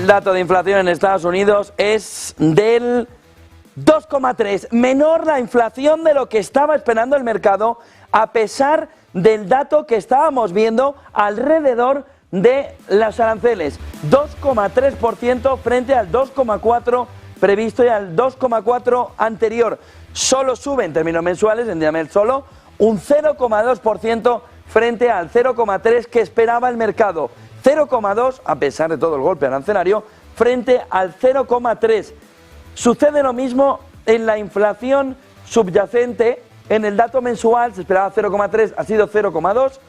El dato de inflación en Estados Unidos es del 2,3, menor la inflación de lo que estaba esperando el mercado, a pesar del dato que estábamos viendo alrededor de los aranceles. 2,3% frente al 2,4% previsto y al 2,4% anterior. Solo sube en términos mensuales, en Diamel solo, un 0,2% frente al 0,3% que esperaba el mercado. 0,2% a pesar de todo el golpe arancelario frente al 0,3%. Sucede lo mismo en la inflación subyacente. En el dato mensual se esperaba 0,3, ha sido 0,2,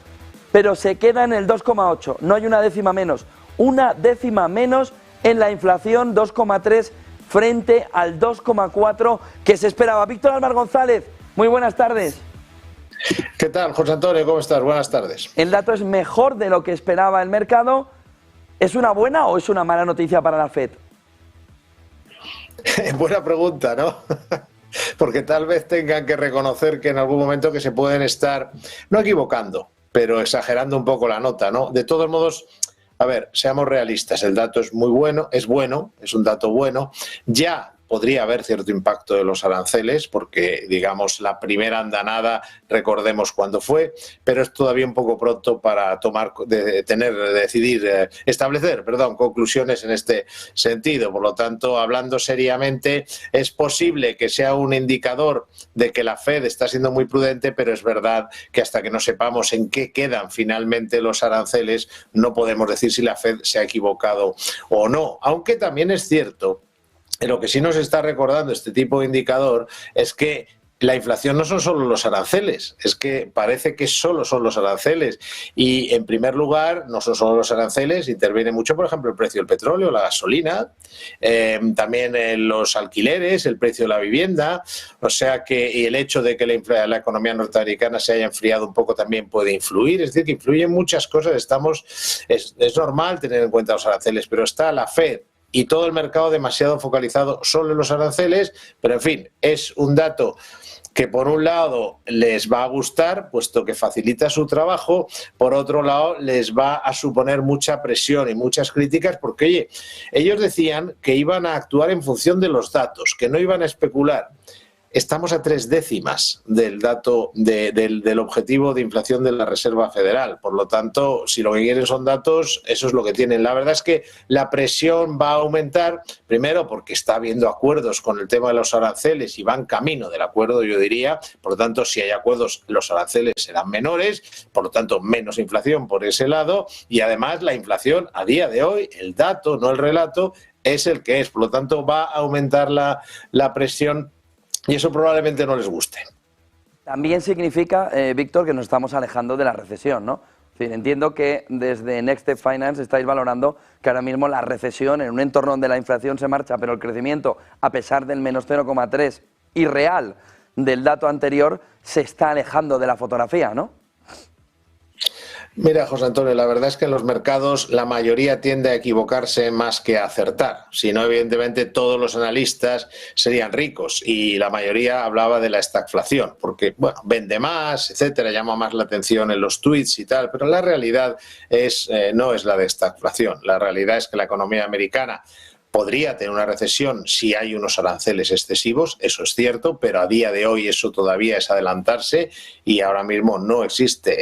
pero se queda en el 2,8. No hay una décima menos. Una décima menos en la inflación, 2,3 frente al 2,4 que se esperaba. Víctor Álvaro González, muy buenas tardes. ¿Qué tal, José Antonio? ¿Cómo estás? Buenas tardes. El dato es mejor de lo que esperaba el mercado. ¿Es una buena o es una mala noticia para la FED? Buena pregunta, ¿no? Porque tal vez tengan que reconocer que en algún momento que se pueden estar, no equivocando, pero exagerando un poco la nota, ¿no? De todos modos, a ver, seamos realistas, el dato es muy bueno, es un dato bueno. Ya podría haber cierto impacto de los aranceles, porque, digamos, la primera andanada, recordemos cuándo fue, pero es todavía un poco pronto para establecer conclusiones en este sentido. Por lo tanto, hablando seriamente, es posible que sea un indicador de que la FED está siendo muy prudente, pero es verdad que hasta que no sepamos en qué quedan finalmente los aranceles, no podemos decir si la FED se ha equivocado o no. Aunque también es cierto, lo que sí nos está recordando este tipo de indicador es que la inflación no son solo los aranceles, es que parece que solo son los aranceles. Y en primer lugar, no son solo los aranceles, interviene mucho, por ejemplo, el precio del petróleo, la gasolina, también los alquileres, el precio de la vivienda. O sea que, y el hecho de que la economía norteamericana se haya enfriado un poco también puede influir. Es decir, que influyen muchas cosas. Es normal tener en cuenta los aranceles, pero está la FED y todo el mercado demasiado focalizado solo en los aranceles, pero en fin, es un dato que por un lado les va a gustar, puesto que facilita su trabajo, por otro lado les va a suponer mucha presión y muchas críticas, porque oye, ellos decían que iban a actuar en función de los datos, que no iban a especular. Estamos a 3 décimas del dato del objetivo de inflación de la Reserva Federal. Por lo tanto, si lo que quieren son datos, eso es lo que tienen. La verdad es que la presión va a aumentar, primero porque está habiendo acuerdos con el tema de los aranceles y van camino del acuerdo, yo diría. Por lo tanto, si hay acuerdos, los aranceles serán menores, por lo tanto, menos inflación por ese lado. Y además, la inflación a día de hoy, el dato, no el relato, es el que es. Por lo tanto, va a aumentar la presión. Y eso probablemente no les guste. También significa, Víctor, que nos estamos alejando de la recesión, ¿no? Es decir, entiendo que desde Next Step Finance estáis valorando que ahora mismo la recesión en un entorno donde la inflación se marcha, pero el crecimiento, a pesar del menos 0,3 irreal del dato anterior, se está alejando de la fotografía, ¿no? Mira, José Antonio, la verdad es que en los mercados la mayoría tiende a equivocarse más que a acertar. Si no, evidentemente todos los analistas serían ricos y la mayoría hablaba de la estagflación, porque bueno, vende más, etcétera, llama más la atención en los tweets y tal, pero la realidad no es la de estagflación. La realidad es que la economía americana podría tener una recesión si hay unos aranceles excesivos, eso es cierto, pero a día de hoy eso todavía es adelantarse y ahora mismo no existe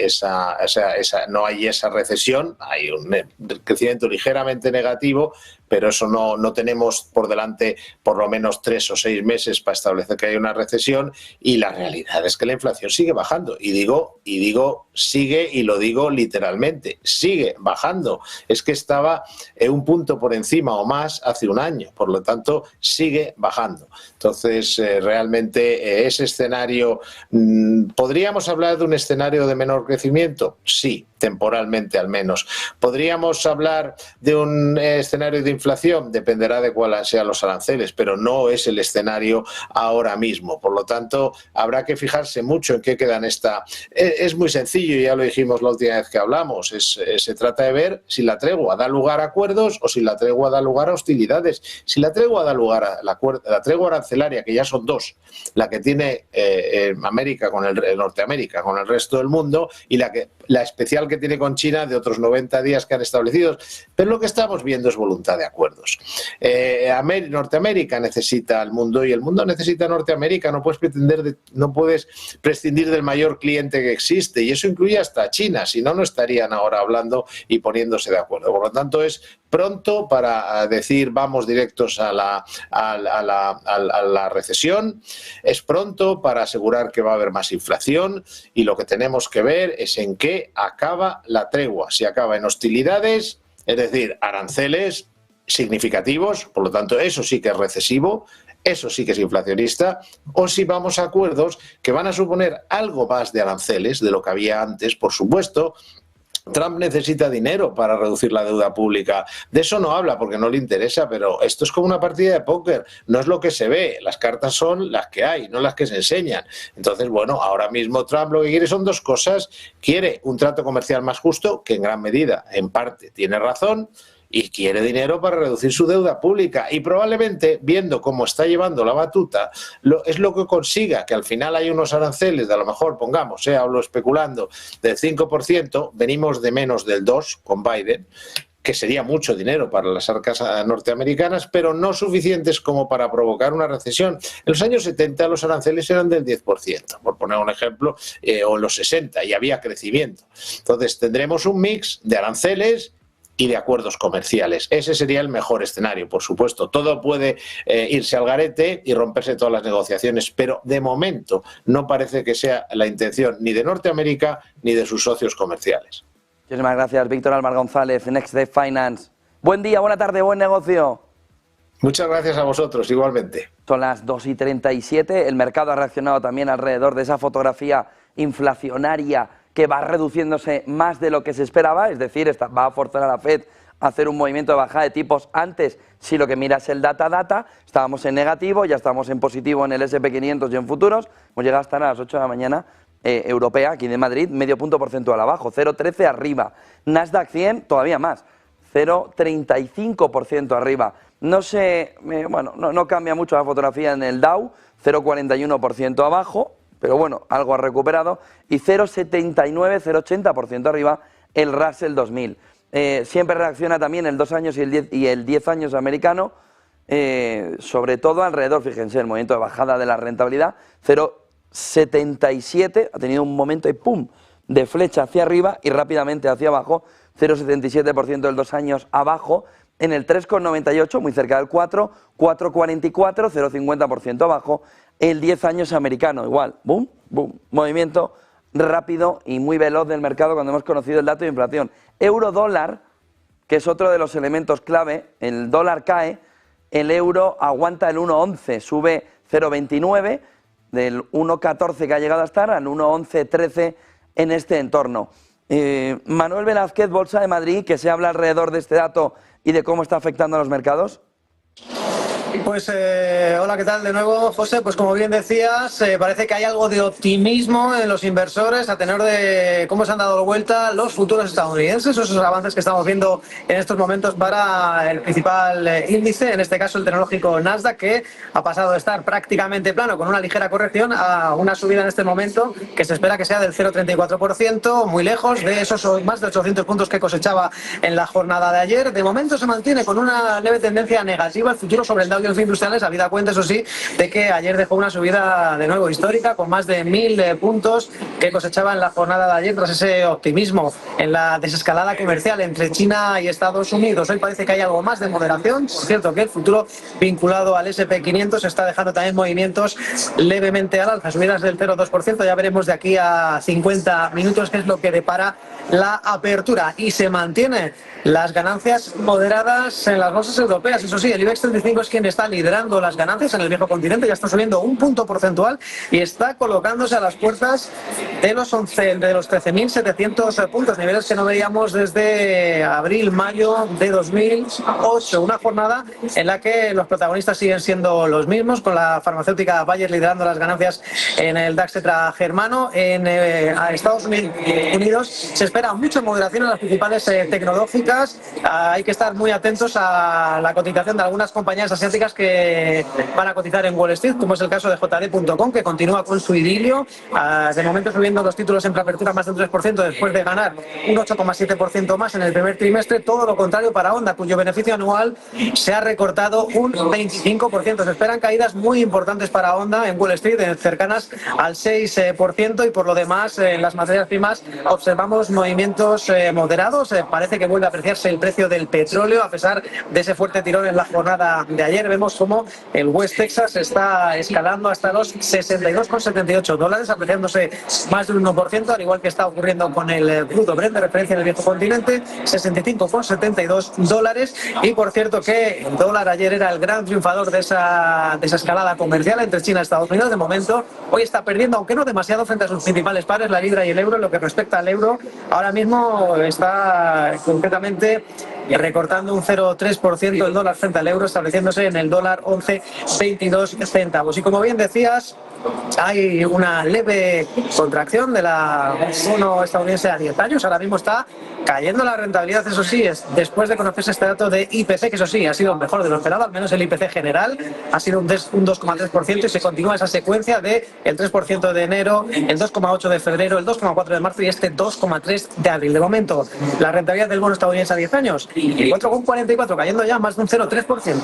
no hay esa recesión, hay un crecimiento ligeramente negativo, pero eso no tenemos por delante por lo menos 3 o 6 meses para establecer que hay una recesión y la realidad es que la inflación sigue bajando y digo sigue y lo digo literalmente, sigue bajando. Es que estaba un punto por encima o más hace un año, por lo tanto sigue bajando. Entonces realmente ese escenario, ¿podríamos hablar de un escenario de menor crecimiento? Sí, temporalmente al menos. ¿Podríamos hablar de un escenario de inflación? Dependerá de cuáles sean los aranceles, pero no es el escenario ahora mismo. Por lo tanto, habrá que fijarse mucho en qué quedan Es muy sencillo, ya lo dijimos la última vez que hablamos. Se trata de ver si la tregua da lugar a acuerdos o si la tregua da lugar a hostilidades. Si la tregua da lugar a la tregua arancelaria, que ya son 2, la que tiene Norteamérica con el resto del mundo y la que la especial que tiene con China de otros 90 días que han establecido, pero lo que estamos viendo es voluntad de acuerdos. Norteamérica necesita al mundo y el mundo necesita a Norteamérica. No puedes prescindir del mayor cliente que existe, y eso incluye hasta a China, si no, no estarían ahora hablando y poniéndose de acuerdo. Por lo tanto, es pronto para decir vamos directos a la recesión, es pronto para asegurar que va a haber más inflación, y lo que tenemos que ver es en qué acaba la tregua. Si acaba en hostilidades, es decir, aranceles significativos, por lo tanto eso sí que es recesivo, eso sí que es inflacionista, o si vamos a acuerdos que van a suponer algo más de aranceles de lo que había antes. Por supuesto, Trump necesita dinero para reducir la deuda pública. De eso no habla porque no le interesa, pero esto es como una partida de póker. No es lo que se ve, las cartas son las que hay, no las que se enseñan. Entonces, bueno, ahora mismo Trump lo que quiere son dos cosas. Quiere un trato comercial más justo, que en gran medida, en parte, tiene razón, y quiere dinero para reducir su deuda pública, y probablemente, viendo cómo está llevando la batuta, es lo que consiga, que al final hay unos aranceles de, a lo mejor, pongamos, hablo especulando, del 5%, venimos de menos del 2% con Biden, que sería mucho dinero para las arcas norteamericanas, pero no suficientes como para provocar una recesión. En los años 70 los aranceles eran del 10%, por poner un ejemplo, o en los 60, y había crecimiento. Entonces tendremos un mix de aranceles y de acuerdos comerciales. Ese sería el mejor escenario, por supuesto. Todo puede irse al garete y romperse todas las negociaciones, pero de momento no parece que sea la intención ni de Norteamérica ni de sus socios comerciales. Muchísimas gracias, Víctor Álvar González, NextDev Finance. Buen día, buena tarde, buen negocio. Muchas gracias a vosotros, igualmente. Son las 2:37, el mercado ha reaccionado también alrededor de esa fotografía inflacionaria que va reduciéndose más de lo que se esperaba, es decir, va a forzar a la Fed a hacer un movimiento de bajada de tipos. Antes, si lo que miras el data, estábamos en negativo, ya estamos en positivo en el S&P 500 y en futuros, hemos llegado a estar a las 8 de la mañana europea, aquí de Madrid, medio punto porcentual abajo, 0,13 arriba. Nasdaq 100 todavía más, 0,35% arriba. No cambia mucho la fotografía en el Dow, 0,41% abajo, pero bueno, algo ha recuperado, y 0,79, 0,80% arriba el Russell 2000. Siempre reacciona también el 2 años y el 10 años americano, sobre todo alrededor, fíjense, el movimiento de bajada de la rentabilidad, 0,77, ha tenido un momento de flecha hacia arriba y rápidamente hacia abajo, 0,77% del 2 años abajo, en el 3,98, muy cerca del 4, 4,44, 0,50% abajo, el 10 años americano, igual, boom, boom, movimiento rápido y muy veloz del mercado cuando hemos conocido el dato de inflación. Euro-dólar, que es otro de los elementos clave, el dólar cae, el euro aguanta el 1,11, sube 0,29, del 1,14 que ha llegado a estar al 1,11,13 en este entorno. Manuel Velázquez, Bolsa de Madrid, que se habla alrededor de este dato y de cómo está afectando a los mercados. Pues hola, ¿qué tal de nuevo, José? Pues como bien decías, parece que hay algo de optimismo en los inversores a tenor de cómo se han dado vuelta los futuros estadounidenses, esos avances que estamos viendo en estos momentos para el principal índice, en este caso el tecnológico Nasdaq, que ha pasado de estar prácticamente plano con una ligera corrección a una subida en este momento que se espera que sea del 0,34%, muy lejos de esos más de 800 puntos que cosechaba en la jornada de ayer. De momento se mantiene con una leve tendencia negativa el futuro sobre el Dow Jones Industriales, habida cuenta, eso sí, de que ayer dejó una subida de nuevo histórica con más de 1.000 puntos que cosechaba en la jornada de ayer tras ese optimismo en la desescalada comercial entre China y Estados Unidos. Hoy parece que hay algo más de moderación. Por cierto, que el futuro vinculado al S&P 500 está dejando también movimientos levemente al alza, subidas del 0,2%. Ya veremos de aquí a 50 minutos qué es lo que depara la apertura, y se mantiene las ganancias moderadas en las bolsas europeas. Eso sí, el IBEX 35 es quien está liderando las ganancias en el viejo continente, ya está subiendo un punto porcentual y está colocándose a las puertas de los 13.700 puntos, niveles que no veíamos desde abril-mayo de 2008. Una jornada en la que los protagonistas siguen siendo los mismos, con la farmacéutica Bayer liderando las ganancias en el DAX tetragermano. En Estados Unidos se espera mucha moderación en las principales tecnológicas. Hay que estar muy atentos a la cotización de algunas compañías asiáticas tecnológicas que van a cotizar en Wall Street, como es el caso de JD.com, que continúa con su idilio, de momento subiendo los títulos en preapertura más del 3% después de ganar un 8,7% más en el primer trimestre. Todo lo contrario para Honda, cuyo beneficio anual se ha recortado un 25%. Se esperan caídas muy importantes para Honda en Wall Street, cercanas al 6%, y por lo demás en las materias primas observamos movimientos moderados. Parece que vuelve a apreciarse el precio del petróleo a pesar de ese fuerte tirón en la jornada de ayer. Vemos como el West Texas está escalando hasta los $62,78, apreciándose más del 1%, al igual que está ocurriendo con el crudo Brent de referencia en el viejo continente, $65,72. Y por cierto que el dólar ayer era el gran triunfador de esa escalada comercial entre China y Estados Unidos. De momento hoy está perdiendo, aunque no demasiado, frente a sus principales pares, la libra y el euro. En lo que respecta al euro, ahora mismo está concretamente recortando un 0,3% el dólar frente al euro, estableciéndose en el dólar 11,22 centavos. Y como bien decías, hay una leve contracción de la bono estadounidense a 10 años. Ahora mismo está cayendo la rentabilidad, eso sí, es después de conocerse este dato de IPC, que eso sí, ha sido mejor de lo esperado, al menos el IPC general ha sido un 2,3%, y se continúa esa secuencia de el 3% de enero, el 2,8% de febrero, el 2,4% de marzo y este 2,3% de abril. De momento, la rentabilidad del bono estadounidense a 10 años, el 4,44%, cayendo ya más de un 0,3%.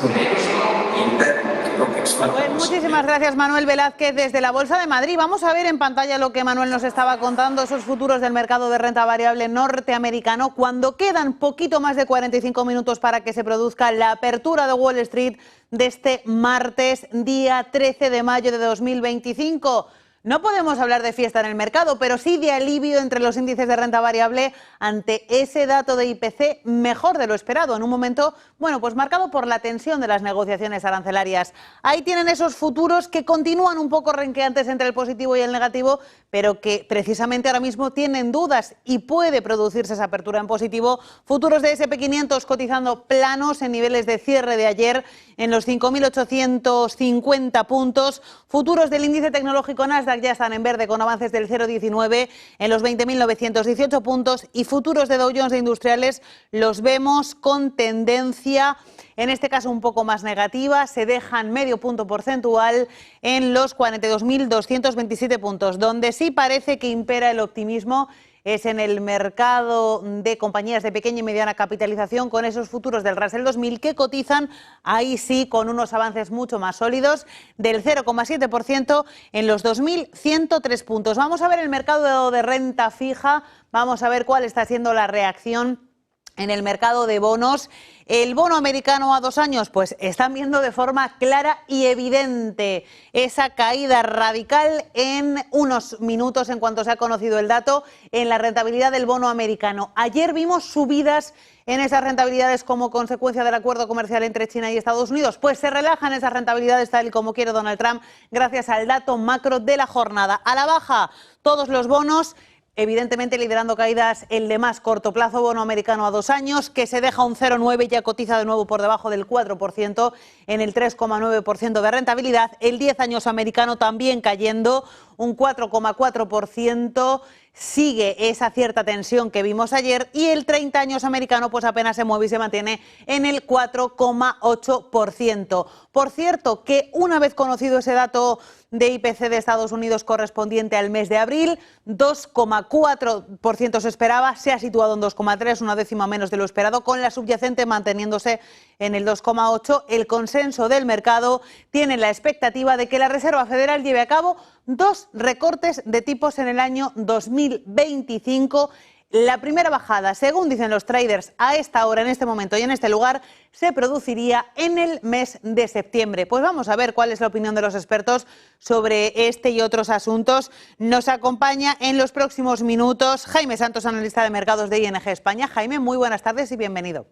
Pues muchísimas gracias, Manuel Velázquez, desde la Bolsa de Madrid. Vamos a ver en pantalla lo que Manuel nos estaba contando, esos futuros del mercado de renta variable norteamericano, cuando quedan poquito más de 45 minutos para que se produzca la apertura de Wall Street de este martes, día 13 de mayo de 2025. No podemos hablar de fiesta en el mercado, pero sí de alivio entre los índices de renta variable ante ese dato de IPC mejor de lo esperado, en un momento, bueno, pues marcado por la tensión de las negociaciones arancelarias. Ahí tienen esos futuros que continúan un poco renqueantes entre el positivo y el negativo, pero que precisamente ahora mismo tienen dudas y puede producirse esa apertura en positivo. Futuros de S&P 500 cotizando planos en niveles de cierre de ayer en los 5.850 puntos. Futuros del índice tecnológico Nasdaq ya están en verde con avances del 0,19 en los 20.918 puntos, y futuros de Dow Jones de industriales los vemos con tendencia, en este caso un poco más negativa, se dejan medio punto porcentual en los 42.227 puntos. Donde sí parece que impera el optimismo es en el mercado de compañías de pequeña y mediana capitalización, con esos futuros del Russell 2000 que cotizan, ahí sí, con unos avances mucho más sólidos, del 0,7% en los 2.103 puntos. Vamos a ver el mercado de renta fija, vamos a ver cuál está siendo la reacción en el mercado de bonos. El bono americano a 2 años, pues están viendo de forma clara y evidente esa caída radical en unos minutos en cuanto se ha conocido el dato en la rentabilidad del bono americano. Ayer vimos subidas en esas rentabilidades como consecuencia del acuerdo comercial entre China y Estados Unidos. Pues se relajan esas rentabilidades tal y como quiere Donald Trump gracias al dato macro de la jornada. A la baja todos los bonos, evidentemente liderando caídas el de más corto plazo, bono americano a 2 años, que se deja un 0,9 y ya cotiza de nuevo por debajo del 4%, en el 3,9% de rentabilidad. El 10 años americano también cayendo un 4,4%, sigue esa cierta tensión que vimos ayer, y el 30 años americano pues apenas se mueve y se mantiene en el 4,8%. Por cierto, que una vez conocido ese dato de IPC de Estados Unidos correspondiente al mes de abril, 2,4% se esperaba, se ha situado en 2,3%, una décima menos de lo esperado, con la subyacente manteniéndose en el 2,8%. El consenso del mercado tiene la expectativa de que la Reserva Federal lleve a cabo 2 recortes de tipos en el año 2025. La primera bajada, según dicen los traders, a esta hora, en este momento y en este lugar, se produciría en el mes de septiembre. Pues vamos a ver cuál es la opinión de los expertos sobre este y otros asuntos. Nos acompaña en los próximos minutos Jaime Santos, analista de mercados de ING España. Jaime, muy buenas tardes y bienvenido.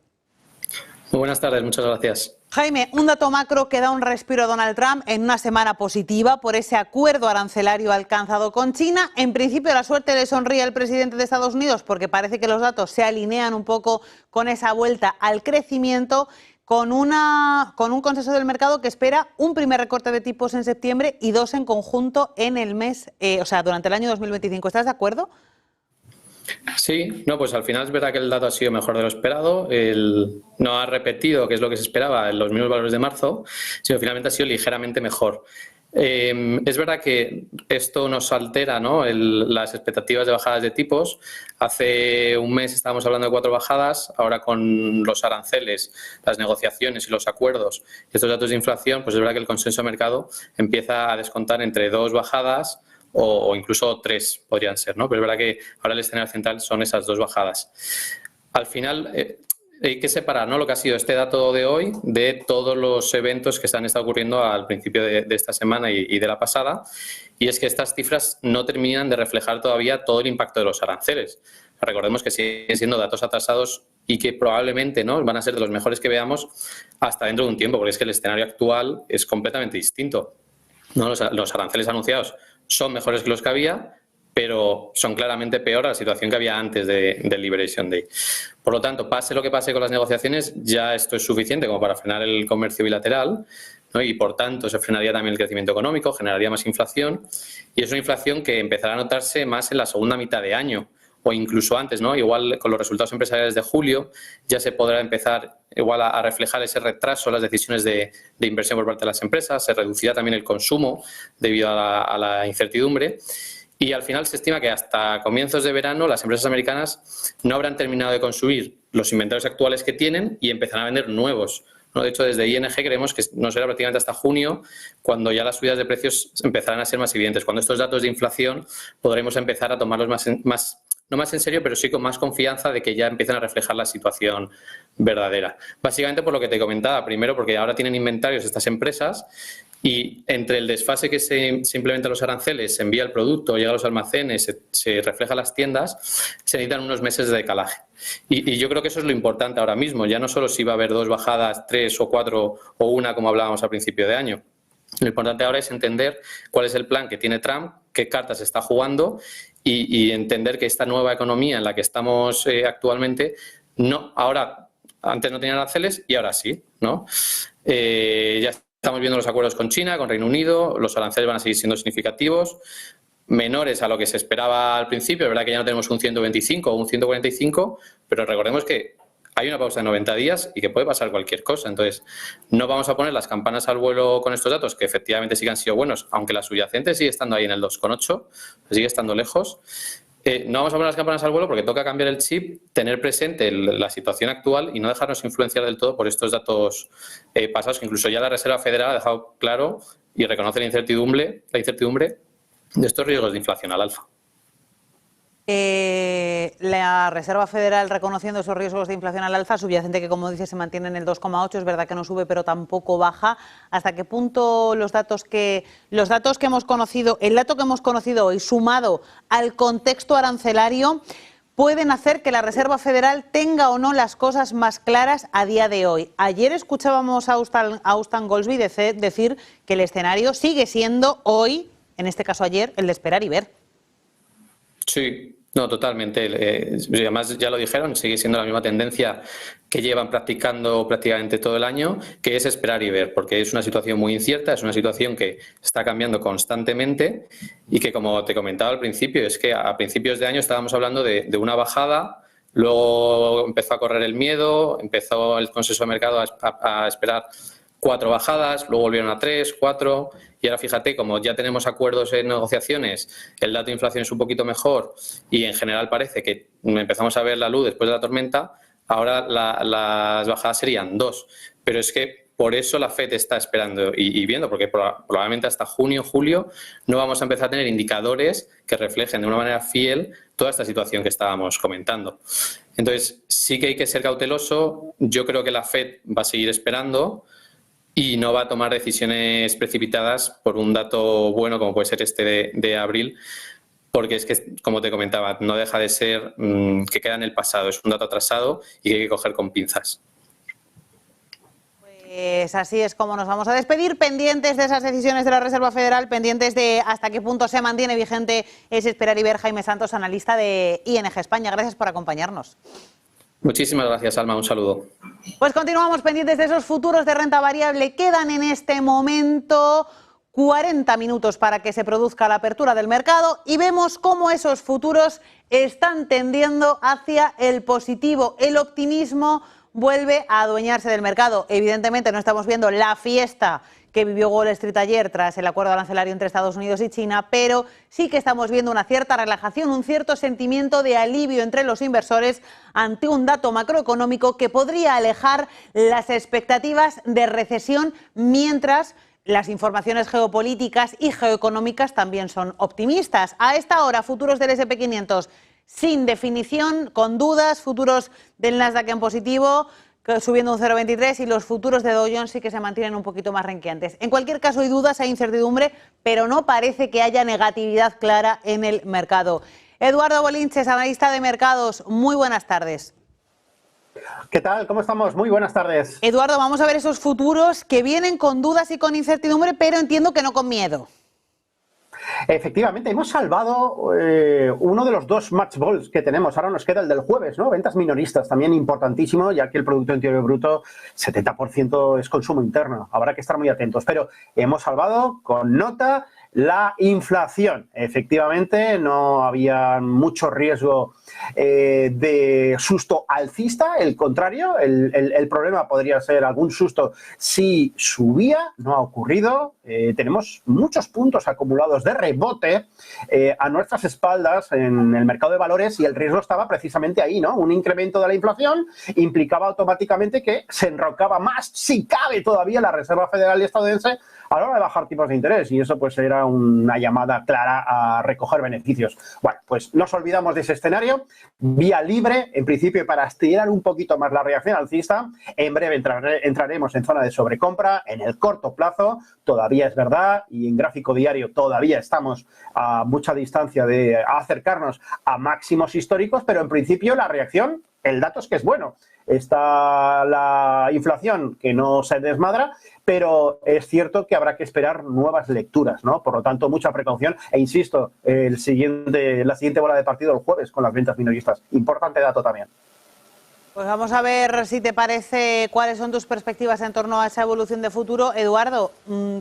Muy buenas tardes, muchas gracias. Jaime, un dato macro que da un respiro a Donald Trump en una semana positiva por ese acuerdo arancelario alcanzado con China. En principio la suerte le sonríe al presidente de Estados Unidos porque parece que los datos se alinean un poco con esa vuelta al crecimiento, con un consenso del mercado que espera un primer recorte de tipos en septiembre y 2 en conjunto en el mes, durante el año 2025. ¿Estás de acuerdo? Sí, no, pues al final es verdad que el dato ha sido mejor de lo esperado. No ha repetido, que es lo que se esperaba, en los mismos valores de marzo, sino finalmente ha sido ligeramente mejor. Es verdad que esto nos altera, ¿no?, las expectativas de bajadas de tipos. Hace un mes estábamos hablando de 4 bajadas, ahora con los aranceles, las negociaciones y los acuerdos, estos datos de inflación, pues es verdad que el consenso de mercado empieza a descontar entre 2 bajadas o incluso 3 podrían ser, ¿no? Pero es verdad que ahora el escenario central son esas 2 bajadas. Al final hay que separar, ¿no?, lo que ha sido este dato de hoy de todos los eventos que se han estado ocurriendo al principio de esta semana y de la pasada, y es que estas cifras no terminan de reflejar todavía todo el impacto de los aranceles. Recordemos que siguen siendo datos atrasados y que probablemente, ¿no?, van a ser de los mejores que veamos hasta dentro de un tiempo, porque es que el escenario actual es completamente distinto, ¿no? Los aranceles anunciados son mejores que los que había, pero son claramente peor a la situación que había antes del Liberation Day. Por lo tanto, pase lo que pase con las negociaciones, ya esto es suficiente como para frenar el comercio bilateral, ¿no? Y por tanto se frenaría también el crecimiento económico, generaría más inflación, y es una inflación que empezará a notarse más en la segunda mitad de año o incluso antes, ¿no? Igual con los resultados empresariales de julio ya se podrá empezar igual a reflejar ese retraso en las decisiones de inversión por parte de las empresas, se reducirá también el consumo debido a la incertidumbre. Y al final se estima que hasta comienzos de verano las empresas americanas no habrán terminado de consumir los inventarios actuales que tienen y empezarán a vender nuevos, ¿no? De hecho, desde ING creemos que no será prácticamente hasta junio cuando ya las subidas de precios empezarán a ser más evidentes. Cuando estos datos de inflación podremos empezar a tomarlos no más en serio, pero sí con más confianza de que ya empiezan a reflejar la situación verdadera. Básicamente por lo que te comentaba, primero porque ahora tienen inventarios estas empresas y entre el desfase que se implementan los aranceles, se envía el producto, llega a los almacenes, se refleja a las tiendas, se necesitan unos meses de decalaje. Y yo creo que eso es lo importante ahora mismo, ya no solo si va a haber 2 bajadas, 3 o 4 o 1 como hablábamos al principio de año. Lo importante ahora es entender cuál es el plan que tiene Trump, qué cartas está jugando y entender que esta nueva economía en la que estamos actualmente, antes no tenían aranceles y ahora sí, ¿no? Ya estamos viendo los acuerdos con China, con Reino Unido, los aranceles van a seguir siendo significativos, menores a lo que se esperaba al principio. Es verdad que ya no tenemos un 125 o un 145, pero recordemos que hay una pausa de 90 días y que puede pasar cualquier cosa. Entonces, no vamos a poner las campanas al vuelo con estos datos, que efectivamente sí que han sido buenos, aunque la subyacente sigue estando ahí en el 2,8, sigue estando lejos. No vamos a poner las campanas al vuelo porque toca cambiar el chip, tener presente la situación actual y no dejarnos influenciar del todo por estos datos pasados, que incluso ya la Reserva Federal ha dejado claro y reconoce la incertidumbre de estos riesgos de inflación al alza. La Reserva Federal reconociendo esos riesgos de inflación al alza, subyacente que, como dice, se mantiene en el 2,8, es verdad que no sube pero tampoco baja. ¿Hasta qué punto los datos que hemos conocido, el dato que hemos conocido hoy, sumado al contexto arancelario, pueden hacer que la Reserva Federal tenga o no las cosas más claras a día de hoy? Ayer escuchábamos a Austan Goolsbee decir que el escenario sigue siendo hoy, en este caso ayer, el de esperar y ver. Sí, no, totalmente. Además, ya lo dijeron, sigue siendo la misma tendencia que llevan practicando prácticamente todo el año, que es esperar y ver, porque es una situación muy incierta, es una situación que está cambiando constantemente y que, como te comentaba al principio, es que a principios de año estábamos hablando de una bajada, luego empezó a correr el miedo, empezó el consenso de mercado a esperar 4 bajadas, luego volvieron a 3, 4... Y ahora fíjate, como ya tenemos acuerdos en negociaciones, el dato de inflación es un poquito mejor y en general parece que empezamos a ver la luz después de la tormenta, ahora las bajadas serían 2. Pero es que por eso la FED está esperando y viendo, porque probablemente hasta junio, julio no vamos a empezar a tener indicadores que reflejen de una manera fiel toda esta situación que estábamos comentando. Entonces, sí que hay que ser cauteloso. Yo creo que la FED va a seguir esperando y no va a tomar decisiones precipitadas por un dato bueno como puede ser este de abril, porque es que, como te comentaba, no deja de ser que queda en el pasado, es un dato atrasado y que hay que coger con pinzas. Pues así es como nos vamos a despedir, pendientes de esas decisiones de la Reserva Federal, pendientes de hasta qué punto se mantiene vigente ese esperar y ver. Jaime Santos, analista de ING España, gracias por acompañarnos. Muchísimas gracias, Alma. Un saludo. Pues continuamos pendientes de esos futuros de renta variable. Quedan en este momento 40 minutos para que se produzca la apertura del mercado y vemos cómo esos futuros están tendiendo hacia el positivo. El optimismo vuelve a adueñarse del mercado. Evidentemente no estamos viendo la fiesta que vivió Wall Street ayer tras el acuerdo arancelario entre Estados Unidos y China, pero sí que estamos viendo una cierta relajación, un cierto sentimiento de alivio entre los inversores ante un dato macroeconómico que podría alejar las expectativas de recesión, mientras las informaciones geopolíticas y geoeconómicas también son optimistas. A esta hora, futuros del S&P 500 sin definición, con dudas, futuros del Nasdaq en positivo, subiendo un 0,23, y los futuros de Dow Jones sí que se mantienen un poquito más renqueantes. En cualquier caso, hay dudas, hay incertidumbre, pero no parece que haya negatividad clara en el mercado. Eduardo Bolinches, analista de mercados, muy buenas tardes. ¿Qué tal? ¿Cómo estamos? Muy buenas tardes. Eduardo, vamos a ver esos futuros que vienen con dudas y con incertidumbre, pero entiendo que no con miedo. Efectivamente, hemos salvado uno de los dos match balls que tenemos. Ahora nos queda el del jueves, ¿no? Ventas minoristas, también importantísimo, ya que el Producto Interior Bruto, 70% es consumo interno. Habrá que estar muy atentos. Pero hemos salvado con nota la inflación. Efectivamente, no había mucho riesgo de susto alcista, el contrario, el problema podría ser algún susto si subía, no ha ocurrido. Tenemos muchos puntos acumulados de rebote a nuestras espaldas en el mercado de valores, y el riesgo estaba precisamente ahí, ¿no? Un incremento de la inflación implicaba automáticamente que se enrocaba más, si cabe todavía, la Reserva Federal estadounidense a la hora de bajar tipos de interés, y eso pues era una llamada clara a recoger beneficios. Bueno, pues nos olvidamos de ese escenario, vía libre, en principio, para estirar un poquito más la reacción alcista. En breve entraremos en zona de sobrecompra. En el corto plazo todavía es verdad, y en gráfico diario todavía estamos a mucha distancia de acercarnos a máximos históricos, pero en principio la reacción, el dato es que es bueno. Está la inflación que no se desmadra, pero es cierto que habrá que esperar nuevas lecturas, ¿no? Por lo tanto, mucha precaución. E insisto, la siguiente bola de partido el jueves con las ventas minoristas. Importante dato también. Pues vamos a ver si te parece cuáles son tus perspectivas en torno a esa evolución de futuro. Eduardo,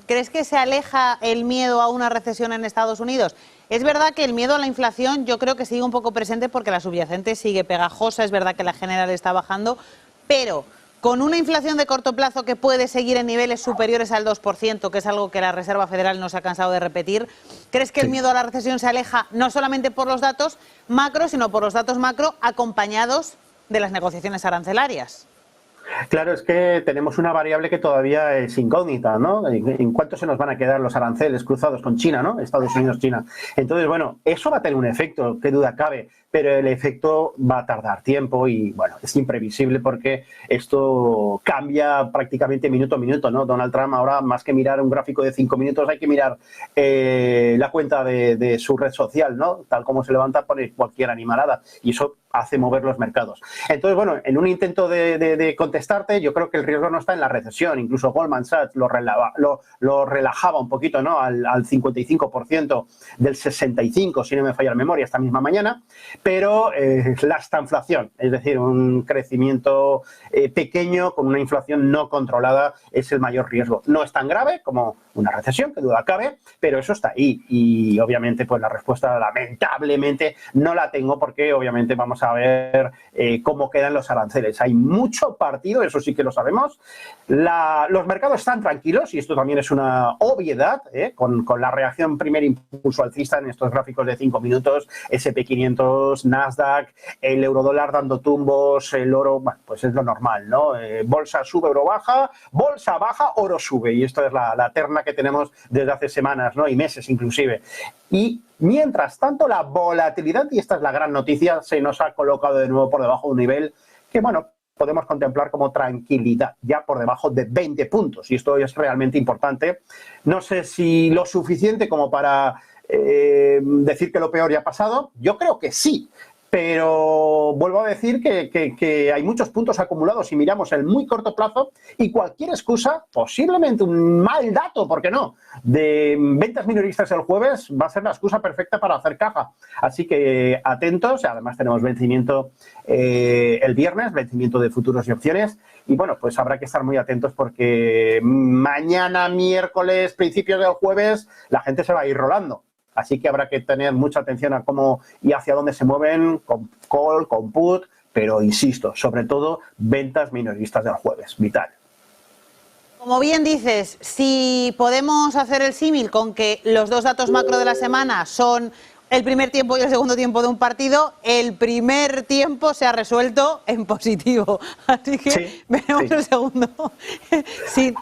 ¿crees que se aleja el miedo a una recesión en Estados Unidos? Es verdad que el miedo a la inflación yo creo que sigue un poco presente porque la subyacente sigue pegajosa, es verdad que la general está bajando, pero con una inflación de corto plazo que puede seguir en niveles superiores al 2%, que es algo que la Reserva Federal no se ha cansado de repetir, ¿crees que el miedo a la recesión se aleja no solamente por los datos macro, sino por los datos macro acompañados de las negociaciones arancelarias? Claro, es que tenemos una variable que todavía es incógnita, ¿no? ¿En cuánto se nos van a quedar los aranceles cruzados con China, ¿no? Estados Unidos-China. Entonces, bueno, eso va a tener un efecto, qué duda cabe, pero el efecto va a tardar tiempo y, bueno, es imprevisible porque esto cambia prácticamente minuto a minuto, ¿no? Donald Trump ahora, más que mirar un gráfico de 5 minutos, hay que mirar la cuenta de su red social, ¿no? Tal como se levanta, pone cualquier animalada, y eso hace mover los mercados. Entonces, bueno, en un intento de contestarte, yo creo que el riesgo no está en la recesión. Incluso Goldman Sachs lo relajaba un poquito, ¿no? Al 55% del 65%, si no me falla la memoria, esta misma mañana. Pero la estanflación, es decir, un crecimiento pequeño con una inflación no controlada, es el mayor riesgo. No es tan grave como una recesión, que duda cabe, pero eso está ahí. Y obviamente, pues la respuesta, lamentablemente, no la tengo, porque obviamente vamos a ver cómo quedan los aranceles. Hay mucho partido, eso sí que lo sabemos. Los mercados están tranquilos, y esto también es una obviedad, con la reacción, primer impulso alcista en estos gráficos de 5 minutos, S&P 500, Nasdaq, el eurodólar dando tumbos, el oro, bueno, pues es lo normal, ¿no? Bolsa sube, oro baja, bolsa baja, oro sube, y esto es la terna que tenemos desde hace semanas, ¿no? Y meses inclusive. Y mientras tanto, la volatilidad, y esta es la gran noticia, se nos ha colocado de nuevo por debajo de un nivel que, bueno, podemos contemplar como tranquilidad, ya por debajo de 20 puntos. Y esto es realmente importante. No sé si lo suficiente como para decir que lo peor ya ha pasado. Yo creo que sí. pero vuelvo a decir que hay muchos puntos acumulados si miramos el muy corto plazo, y cualquier excusa, posiblemente un mal dato, ¿por qué no?, de ventas minoristas el jueves va a ser la excusa perfecta para hacer caja. Así que atentos, además tenemos vencimiento el viernes, vencimiento de futuros y opciones, y bueno, pues habrá que estar muy atentos porque mañana, miércoles, principios del jueves, la gente se va a ir rolando. Así que habrá que tener mucha atención a cómo y hacia dónde se mueven con call, con put, pero insisto, sobre todo ventas minoristas del jueves, vital. Como bien dices, si podemos hacer el símil con que los dos datos macro de la semana son el primer tiempo y el segundo tiempo de un partido, el primer tiempo se ha resuelto en positivo. Así que veremos el segundo. Sí,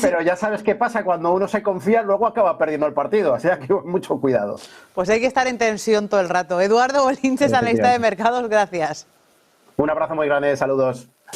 pero ya sabes qué pasa, cuando uno se confía luego acaba perdiendo el partido, así que mucho cuidado. Pues hay que estar en tensión todo el rato. Eduardo Bolinches, analista de mercados, gracias. Un abrazo muy grande, saludos.